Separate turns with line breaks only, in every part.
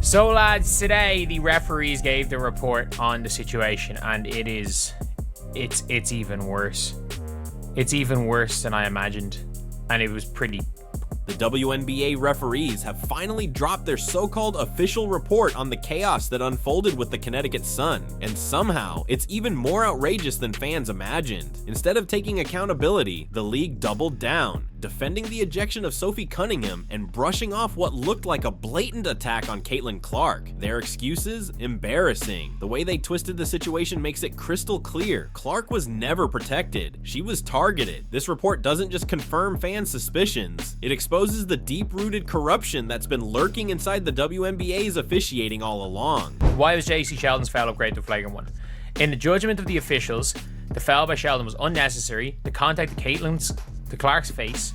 So lads, today the referees gave the report on the situation, and it's even worse. It's even worse than I imagined, and it was pretty.
The WNBA referees have finally dropped their so-called official report on the chaos that unfolded with the Connecticut Sun, and somehow it's even more outrageous than fans imagined. Instead of taking accountability, the league doubled down, defending the ejection of Sophie Cunningham and brushing off what looked like a blatant attack on Caitlin Clark. Their excuses? Embarrassing. The way they twisted the situation makes it crystal clear. Clark was never protected. She was targeted. This report doesn't just confirm fans' suspicions, it exposes the deep-rooted corruption that's been lurking inside the WNBA's officiating all along.
Why was JC Sheldon's foul upgrade to flagrant one? In the judgment of the officials, the foul by Sheldon was unnecessary. The contact to Clark's face.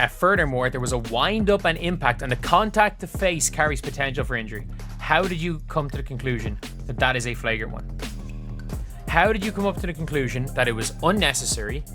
Furthermore, there was a wind-up and impact, and the contact to face carries potential for injury. How did you come to the conclusion that that is a flagrant one? How did you come up to the conclusion that it was unnecessary?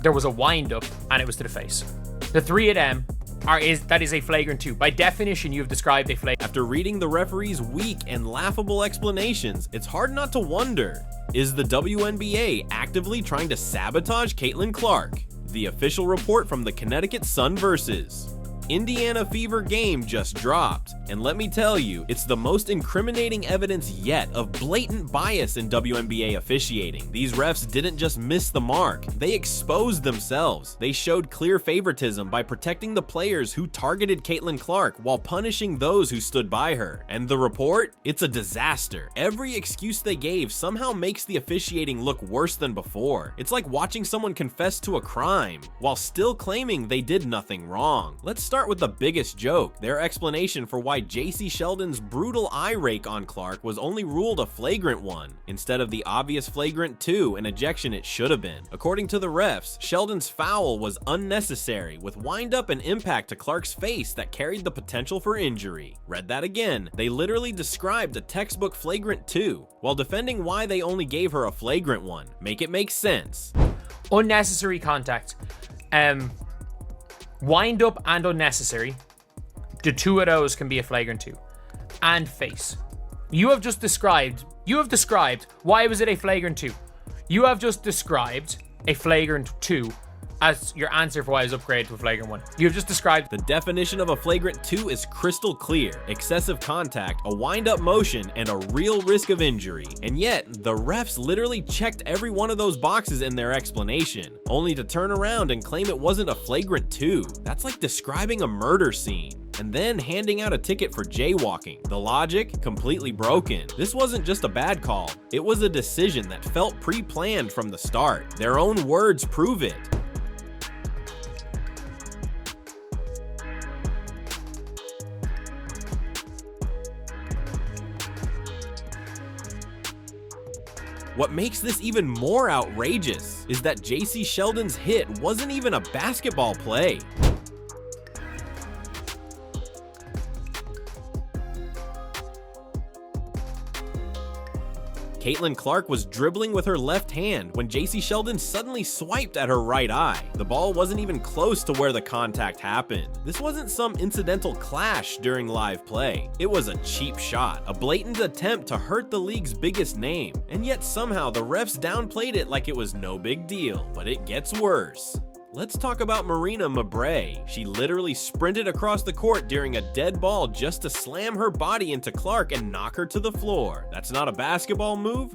There was a wind-up, and it was to the face. The three of them that is a flagrant 2. By definition, you have described a flagrant.
After reading the referees' weak and laughable explanations, it's hard not to wonder, is the WNBA actively trying to sabotage Caitlin Clark? The official report from the Connecticut Sun versus Indiana Fever game just dropped, and let me tell you, it's the most incriminating evidence yet of blatant bias in WNBA officiating. These refs didn't just miss the mark, they exposed themselves. They showed clear favoritism by protecting the players who targeted Caitlin Clark while punishing those who stood by her. And the report? It's a disaster. Every excuse they gave somehow makes the officiating look worse than before. It's like watching someone confess to a crime while still claiming they did nothing wrong. Let's start with the biggest joke, their explanation for why JC Sheldon's brutal eye rake on Clark was only ruled a flagrant 1, instead of the obvious flagrant 2, an ejection it should have been. According to the refs, Sheldon's foul was unnecessary, with wind-up and impact to Clark's face that carried the potential for injury. Read that again, they literally described a textbook flagrant 2, while defending why they only gave her a flagrant 1. Make it make sense.
Unnecessary contact. Wind up and unnecessary. The two of those can be a flagrant 2. And face. You have described why was it a flagrant 2. You have just described a flagrant 2 as your answer for why it was upgraded to a flagrant 1. You have just described.
The definition of a flagrant 2 is crystal clear: excessive contact, a wind-up motion, and a real risk of injury. And yet, the refs literally checked every one of those boxes in their explanation, only to turn around and claim it wasn't a flagrant 2. That's like describing a murder scene and then handing out a ticket for jaywalking. The logic? Completely broken. This wasn't just a bad call, it was a decision that felt pre-planned from the start. Their own words prove it. What makes this even more outrageous is that JC Sheldon's hit wasn't even a basketball play. Caitlin Clark was dribbling with her left hand when JC Sheldon suddenly swiped at her right eye. The ball wasn't even close to where the contact happened. This wasn't some incidental clash during live play. It was a cheap shot, a blatant attempt to hurt the league's biggest name. And yet somehow the refs downplayed it like it was no big deal. But it gets worse. Let's talk about Wnba. She literally sprinted across the court during a dead ball just to slam her body into Clark and knock her to the floor. That's not a basketball move?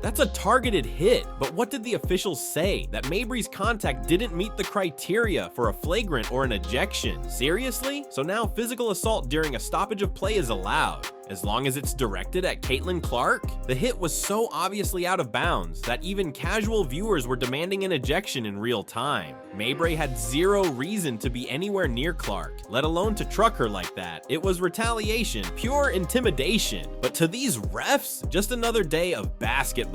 That's a targeted hit, but what did the officials say? That Mabry's contact didn't meet the criteria for a flagrant or an ejection. Seriously? So now physical assault during a stoppage of play is allowed, as long as it's directed at Caitlin Clark? The hit was so obviously out of bounds that even casual viewers were demanding an ejection in real time. Mabry had zero reason to be anywhere near Clark, let alone to truck her like that. It was retaliation, pure intimidation. But to these refs, just another day of basketball.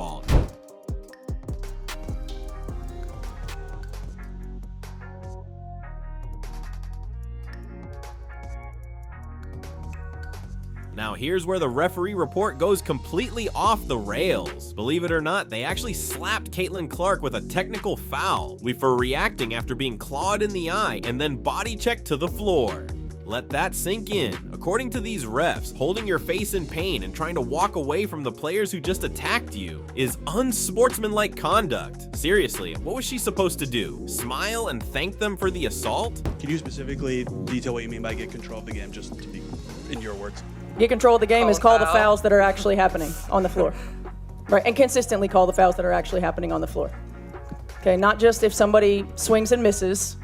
Now here's where the referee report goes completely off the rails. Believe it or not, they actually slapped Caitlin Clark with a technical foul for reacting after being clawed in the eye and then body checked to the floor. Let that sink in. According to these refs, holding your face in pain and trying to walk away from the players who just attacked you is unsportsmanlike conduct. Seriously, what was she supposed to do? Smile and thank them for the assault?
Can you specifically detail what you mean by get control of the game, just to be in your words?
Get control of the game is call the fouls that are actually happening on the floor. Right, and consistently call the fouls that are actually happening on the floor. Okay, not just if somebody swings and misses,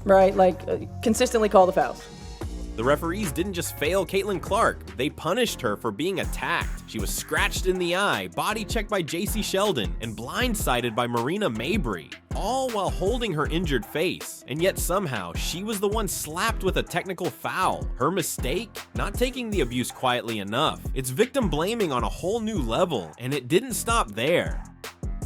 right? Consistently call the fouls.
The referees didn't just fail Caitlin Clark, they punished her for being attacked. She was scratched in the eye, body checked by JC Sheldon, and blindsided by Marina Mabry, all while holding her injured face. And yet somehow, she was the one slapped with a technical foul. Her mistake? Not taking the abuse quietly enough. It's victim blaming on a whole new level, and it didn't stop there.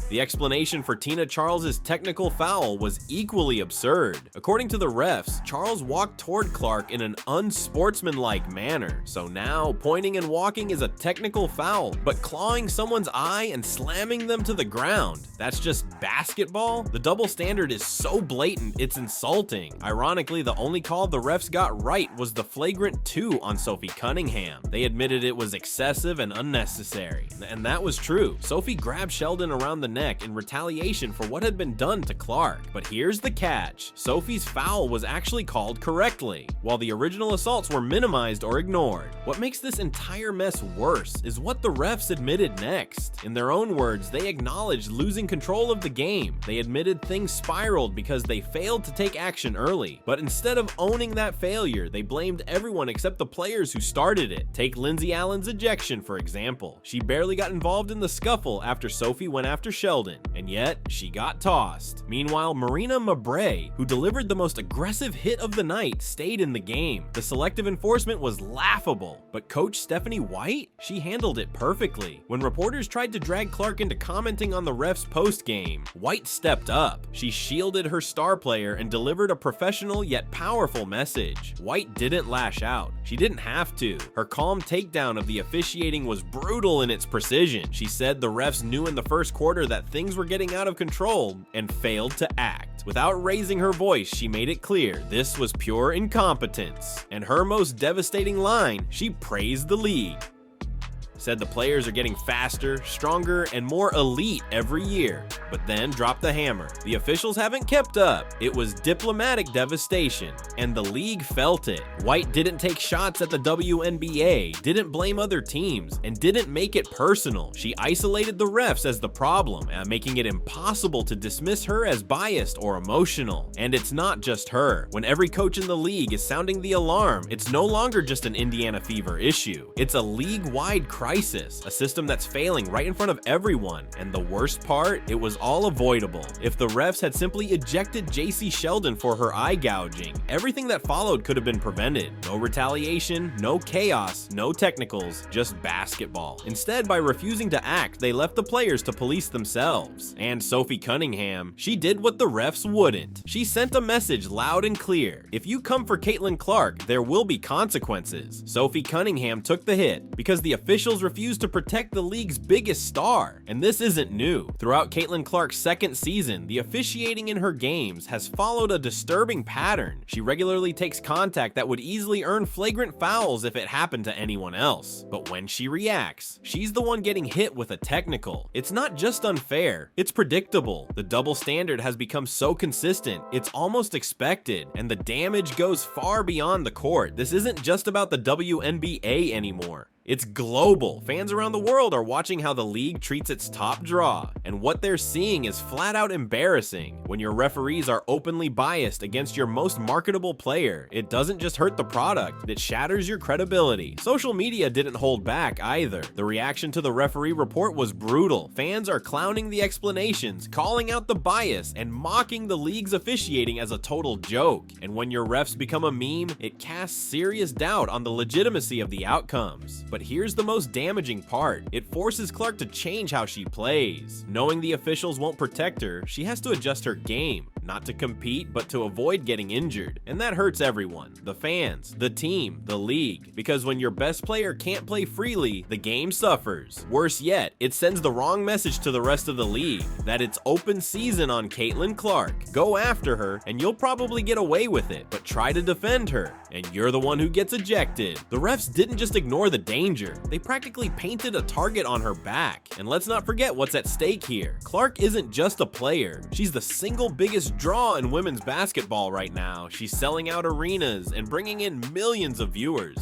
The explanation for Tina Charles's technical foul was equally absurd. According to the refs, Charles walked toward Clark in an unsportsmanlike manner. So now, pointing and walking is a technical foul, but clawing someone's eye and slamming them to the ground, that's just basketball? The double standard is so blatant, it's insulting. Ironically, the only call the refs got right was the flagrant 2 on Sophie Cunningham. They admitted it was excessive and unnecessary. And that was true. Sophie grabbed Sheldon around the neck in retaliation for what had been done to Clark. But here's the catch. Sophie's foul was actually called correctly, while the original assaults were minimized or ignored. What makes this entire mess worse is what the refs admitted next. In their own words, they acknowledged losing control of the game. They admitted things spiraled because they failed to take action early. But instead of owning that failure, they blamed everyone except the players who started it. Take Lindsay Allen's ejection, for example. She barely got involved in the scuffle after Sophie went after Sheldon, and yet she got tossed. Meanwhile, Marina Mabry, who delivered the most aggressive hit of the night, stayed in the game. The selective enforcement was laughable, but Coach Stephanie White, she handled it perfectly. When reporters tried to drag Clark into commenting on the refs post-game, White stepped up. She shielded her star player and delivered a professional yet powerful message. White didn't lash out. She didn't have to. Her calm takedown of the officiating was brutal in its precision. She said the refs knew in the first quarter that things were getting out of control and failed to act. Without raising her voice, she made it clear this was pure incompetence. And her most devastating line, she praised the league. Said the players are getting faster, stronger, and more elite every year, but then dropped the hammer. The officials haven't kept up. It was diplomatic devastation, and the league felt it. White didn't take shots at the WNBA, didn't blame other teams, and didn't make it personal. She isolated the refs as the problem, making it impossible to dismiss her as biased or emotional. And it's not just her. When every coach in the league is sounding the alarm, it's no longer just an Indiana Fever issue. It's a league-wide crisis, a system that's failing right in front of everyone. And the worst part, it was all avoidable. If the refs had simply ejected JC Sheldon for her eye gouging, everything that followed could have been prevented. No retaliation, no chaos, no technicals, just basketball. Instead, by refusing to act, they left the players to police themselves. And Sophie Cunningham, she did what the refs wouldn't. She sent a message loud and clear. If you come for Caitlin Clark, there will be consequences. Sophie Cunningham took the hit because the officials refused to protect the league's biggest star. And this isn't new. Throughout Caitlin Clark's second season, the officiating in her games has followed a disturbing pattern. She regularly takes contact that would easily earn flagrant fouls if it happened to anyone else. But when she reacts, she's the one getting hit with a technical. It's not just unfair, it's predictable. The double standard has become so consistent, it's almost expected, and the damage goes far beyond the court. This isn't just about the WNBA anymore. It's global. Fans around the world are watching how the league treats its top draw, and what they're seeing is flat out embarrassing. When your referees are openly biased against your most marketable player, it doesn't just hurt the product, it shatters your credibility. Social media didn't hold back either. The reaction to the referee report was brutal. Fans are clowning the explanations, calling out the bias, and mocking the league's officiating as a total joke. And when your refs become a meme, it casts serious doubt on the legitimacy of the outcomes. But here's the most damaging part. It forces Clark to change how she plays. Knowing the officials won't protect her, she has to adjust her game, not to compete, but to avoid getting injured. And that hurts everyone, the fans, the team, the league, because when your best player can't play freely, the game suffers. Worse yet, it sends the wrong message to the rest of the league, that it's open season on Caitlin Clark. Go after her, and you'll probably get away with it, but try to defend her, and you're the one who gets ejected. The refs didn't just ignore the danger, they practically painted a target on her back. And let's not forget what's at stake here. Clark isn't just a player, she's the single biggest draw in women's basketball right now. She's selling out arenas and bringing in millions of viewers.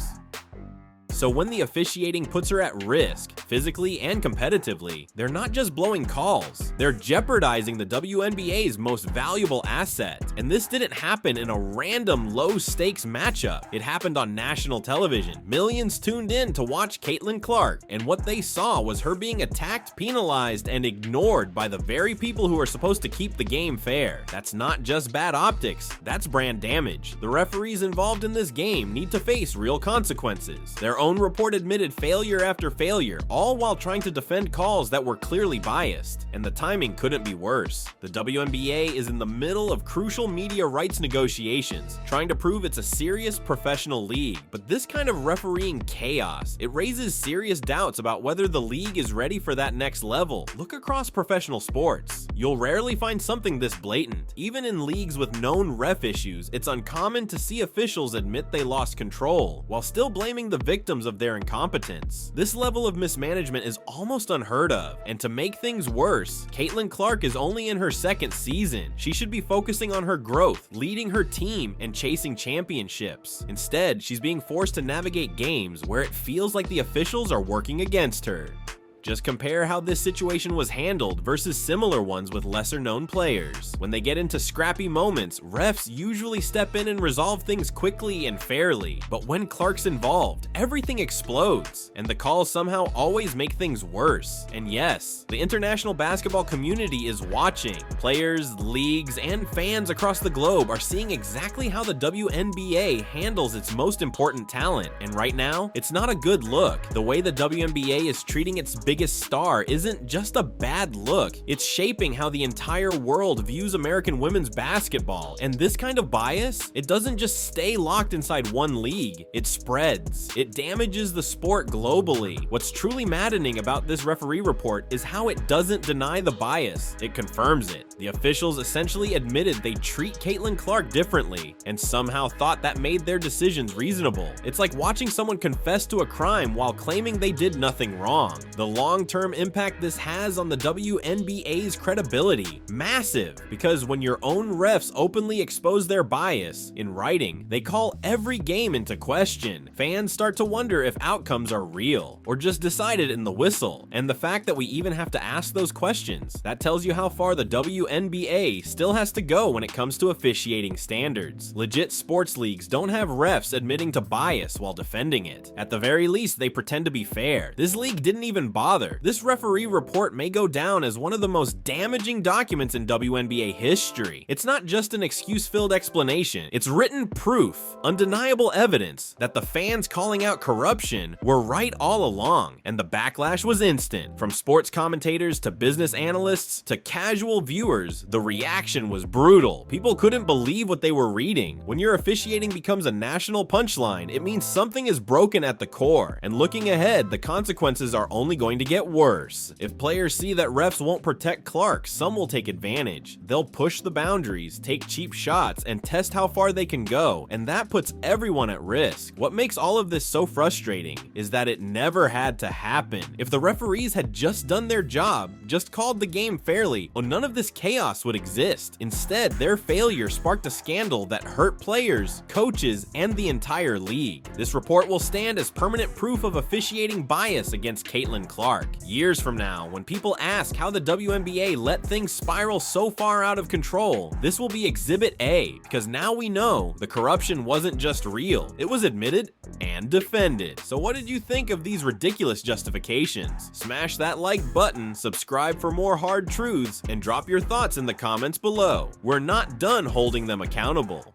So when the officiating puts her at risk, physically and competitively, they're not just blowing calls, they're jeopardizing the WNBA's most valuable asset. And this didn't happen in a random low-stakes matchup. It happened on national television. Millions tuned in to watch Caitlin Clark, and what they saw was her being attacked, penalized, and ignored by the very people who are supposed to keep the game fair. That's not just bad optics, that's brand damage. The referees involved in this game need to face real consequences. Their own report admitted failure after failure, all while trying to defend calls that were clearly biased, and the timing couldn't be worse. The WNBA is in the middle of crucial media rights negotiations, trying to prove it's a serious professional league, but this kind of refereeing chaos, it raises serious doubts about whether the league is ready for that next level. Look across professional sports. You'll rarely find something this blatant. Even in leagues with known ref issues, it's uncommon to see officials admit they lost control, while still blaming the victims of their incompetence. This level of mismanagement is almost unheard of, and to make things worse, Caitlin Clark is only in her second season. She should be focusing on her growth, leading her team, and chasing championships. Instead, she's being forced to navigate games where it feels like the officials are working against her. Just compare how this situation was handled versus similar ones with lesser-known players. When they get into scrappy moments, refs usually step in and resolve things quickly and fairly. But when Clark's involved, everything explodes, and the calls somehow always make things worse. And yes, the international basketball community is watching. Players, leagues, and fans across the globe are seeing exactly how the WNBA handles its most important talent. And right now, it's not a good look. The way the WNBA is treating its biggest star isn't just a bad look, it's shaping how the entire world views American women's basketball. And this kind of bias, it doesn't just stay locked inside one league, it spreads. It damages the sport globally. What's truly maddening about this referee report is how it doesn't deny the bias, it confirms it. The officials essentially admitted they treat Caitlin Clark differently, and somehow thought that made their decisions reasonable. It's like watching someone confess to a crime while claiming they did nothing wrong. The long-term impact this has on the WNBA's credibility, massive, because when your own refs openly expose their bias in writing, they call every game into question. Fans start to wonder if outcomes are real or just decided in the whistle, and the fact that we even have to ask those questions, that tells you how far the WNBA still has to go when it comes to officiating standards. Legit sports leagues don't have refs admitting to bias while defending it. At the very least, they pretend to be fair. This league didn't even bother. This referee report may go down as one of the most damaging documents in WNBA history. It's not just an excuse-filled explanation, it's written proof, undeniable evidence that the fans calling out corruption were right all along, and the backlash was instant. From sports commentators to business analysts to casual viewers, the reaction was brutal. People couldn't believe what they were reading. When your officiating becomes a national punchline, it means something is broken at the core, and looking ahead, the consequences are only going to get worse. If players see that refs won't protect Clark, some will take advantage. They'll push the boundaries, take cheap shots, and test how far they can go, and that puts everyone at risk. What makes all of this so frustrating is that it never had to happen. If the referees had just done their job, just called the game fairly, well, none of this chaos would exist. Instead, their failure sparked a scandal that hurt players, coaches, and the entire league. This report will stand as permanent proof of officiating bias against Caitlin Clark. Years from now, when people ask how the WNBA let things spiral so far out of control, this will be Exhibit A, because now we know the corruption wasn't just real, it was admitted and defended. So what did you think of these ridiculous justifications? Smash that like button, subscribe for more hard truths, and drop your thoughts in the comments below. We're not done holding them accountable.